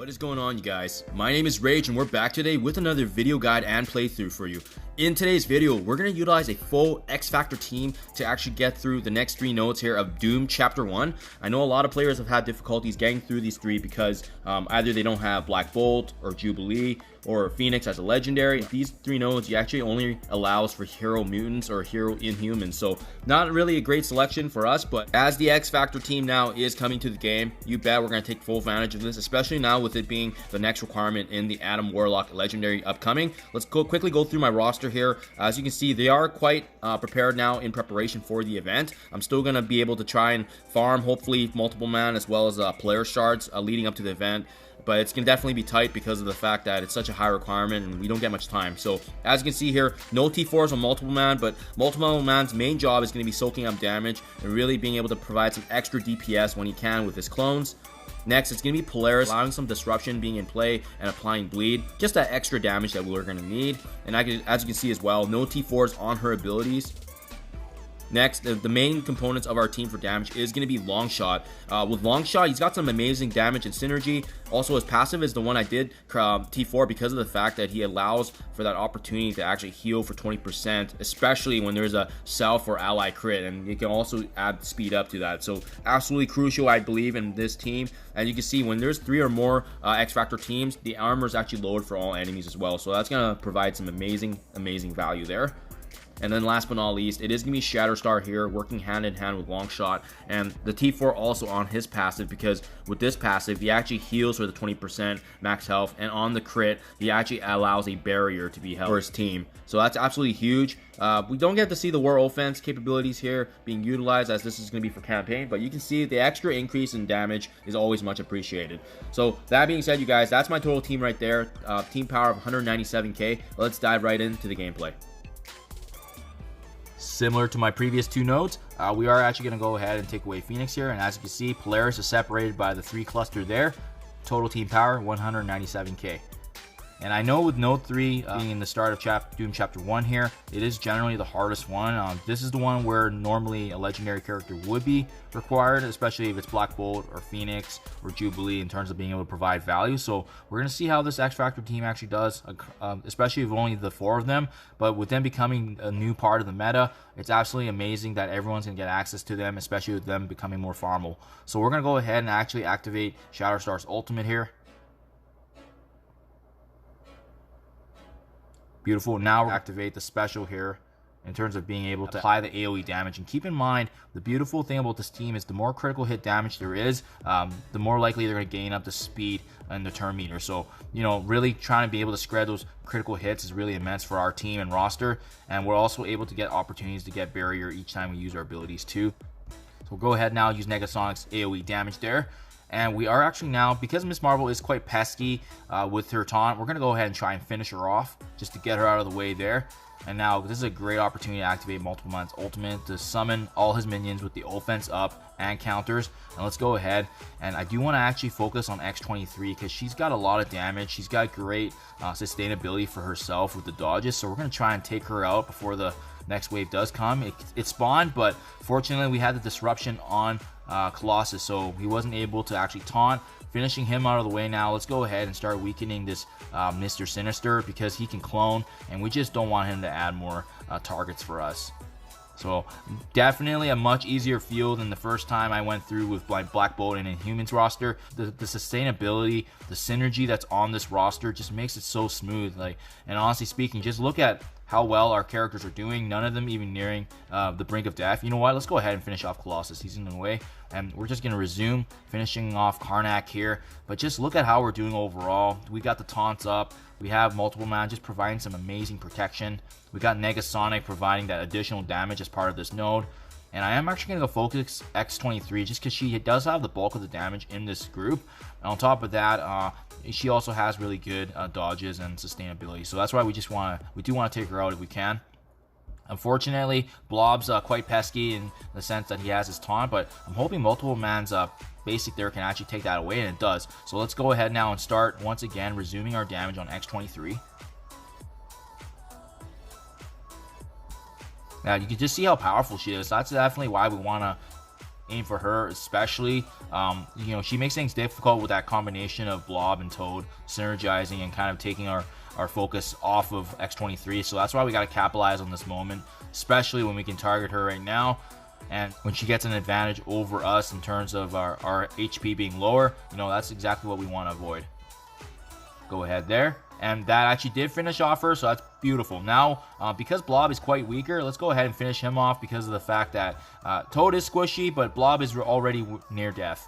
What is going on, you guys? My name is Rage and we're back today with another video guide and playthrough for you. In today's video, we're going to utilize a full XFactor team to actually get through the next 3 nodes here of Doom Chapter 1. I know a lot of players have had difficulties getting through these 3 because either they don't have Black Bolt or Jubilee or Phoenix as a legendary. These 3 nodes you actually only allows for hero mutants or hero inhumans, so not really a great selection for us. But as the XFactor team now is coming to the game, you bet we're going to take full advantage of this, especially now with it being the next requirement in the Adam Warlock legendary upcoming. Let's quickly go through my roster here. As you can see, they are quite prepared now in preparation for the event. I'm still going to be able to try and farm hopefully multiple man as well as player shards leading up to the event. But it's going to definitely be tight because of the fact that it's such a high requirement and we don't get much time. So as you can see here, no T4s on multiple man, but multiple man's main job is going to be soaking up damage and really being able to provide some extra DPS when he can with his clones. Next, it's going to be Polaris, allowing some disruption being in play and applying bleed, just that extra damage that we're going to need. And as you can see as well, no T4s on her abilities. Next, the main components of our team for damage is going to be Longshot. With Longshot, he's got some amazing damage and synergy. Also, his passive is the one I did T4 because of the fact that he allows for that opportunity to actually heal for 20%, especially when there's a self or ally crit, and you can also add speed up to that. So absolutely crucial, I believe, in this team. And you can see when there's 3 or more XFactor teams, the armor is actually lowered for all enemies as well. So that's going to provide some amazing value there. And then last but not least, it is going to be Shatterstar here, working hand in hand with Longshot, and the T4 also on his passive, because with this passive, he actually heals for the 20% max health, and on the crit, he actually allows a barrier to be held for his team. So that's absolutely huge. We don't get to see the War Offense capabilities here being utilized, as this is going to be for campaign, but you can see the extra increase in damage is always much appreciated. So that being said, you guys, that's my total team right there. Team power of 197k. Let's dive right into the gameplay. Similar to my previous 2 nodes, we are actually going to go ahead and take away Phoenix here, and as you can see, Polaris is separated by the 3 cluster there. Total team power 197k. And I know with node 3 being in the start of Doom Chapter 1 here, it is generally the hardest one. This is the one where normally a legendary character would be required, especially if it's Black Bolt or Phoenix or Jubilee in terms of being able to provide value. So we're going to see how this XFactor team actually does, especially with only the 4 of them. But with them becoming a new part of the meta, it's absolutely amazing that everyone's going to get access to them, especially with them becoming more farmable. So we're going to go ahead and actually activate Shatterstar's ultimate here. Beautiful. Now we'll activate the special here in terms of being able to apply the AoE damage. And keep in mind, the beautiful thing about this team is the more critical hit damage there is, the more likely they're going to gain up the speed and the turn meter. So, you know, really trying to be able to spread those critical hits is really immense for our team and roster. And we're also able to get opportunities to get barrier each time we use our abilities too. So we'll go ahead now, use Negasonic's AoE damage there. And we are actually now, because Miss Marvel is quite pesky with her taunt, we're going to go ahead and try and finish her off just to get her out of the way there. And now this is a great opportunity to activate Multiple Man's ultimate to summon all his minions with the offense up and counters. And let's go ahead, and I do want to actually focus on X23 because she's got a lot of damage. She's got great sustainability for herself with the dodges. So we're going to try and take her out before the next wave does come. It spawned, but fortunately we had the disruption on Colossus, so he wasn't able to actually taunt, finishing him out of the way. Now let's go ahead and start weakening this Mr. Sinister, because he can clone and we just don't want him to add more targets for us. So definitely a much easier field than the first time I went through with Black Bolt and Inhumans roster. The sustainability, the synergy that's on this roster just makes it so smooth. And honestly speaking, just look at how well our characters are doing. None of them even nearing the brink of death. You know what? Let's go ahead and finish off Colossus. He's in the way. And we're just going to resume finishing off Karnak here. But just look at how we're doing overall. We got the taunts up. We have Multiple Man just providing some amazing protection. We got Negasonic providing that additional damage as part of this node. And I am actually going to go focus X23 just because she does have the bulk of the damage in this group. And on top of that, she also has really good dodges and sustainability. So that's why we do want to take her out if we can. Unfortunately, Blob's quite pesky in the sense that he has his taunt, but I'm hoping Multiple Man's basic there can actually take that away, and it does. So let's go ahead now and start once again resuming our damage on X23. Now you can just see how powerful she is. That's definitely why we want to aim for her especially. You know, she makes things difficult with that combination of Blob and Toad synergizing and kind of taking our focus off of X23. So that's why we got to capitalize on this moment, especially when we can target her right now. And when she gets an advantage over us in terms of our HP being lower, you know, that's exactly what we want to avoid. Go ahead there. And that actually did finish off her, so that's beautiful. Now, because Blob is quite weaker, let's go ahead and finish him off because of the fact that Toad is squishy, but Blob is already near death.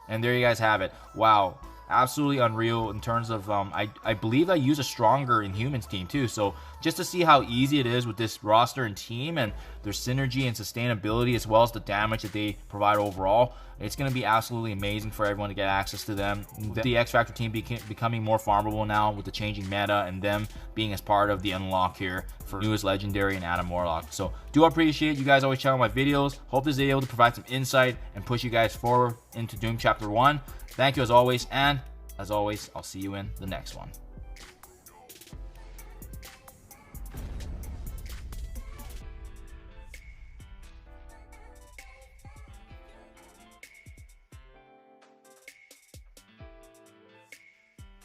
And there you guys have it. Wow. Absolutely unreal in terms of, I believe I use a stronger Inhumans team too. So just to see how easy it is with this roster and team and their synergy and sustainability as well as the damage that they provide overall, it's going to be absolutely amazing for everyone to get access to them. The XFactor team becoming more farmable now with the changing meta and them being as part of the unlock here for newest legendary and Adam Warlock. So do appreciate you guys always checking out my videos. Hope this is able to provide some insight and push you guys forward into Doom Chapter 1. Thank you as always, and as always, I'll see you in the next one.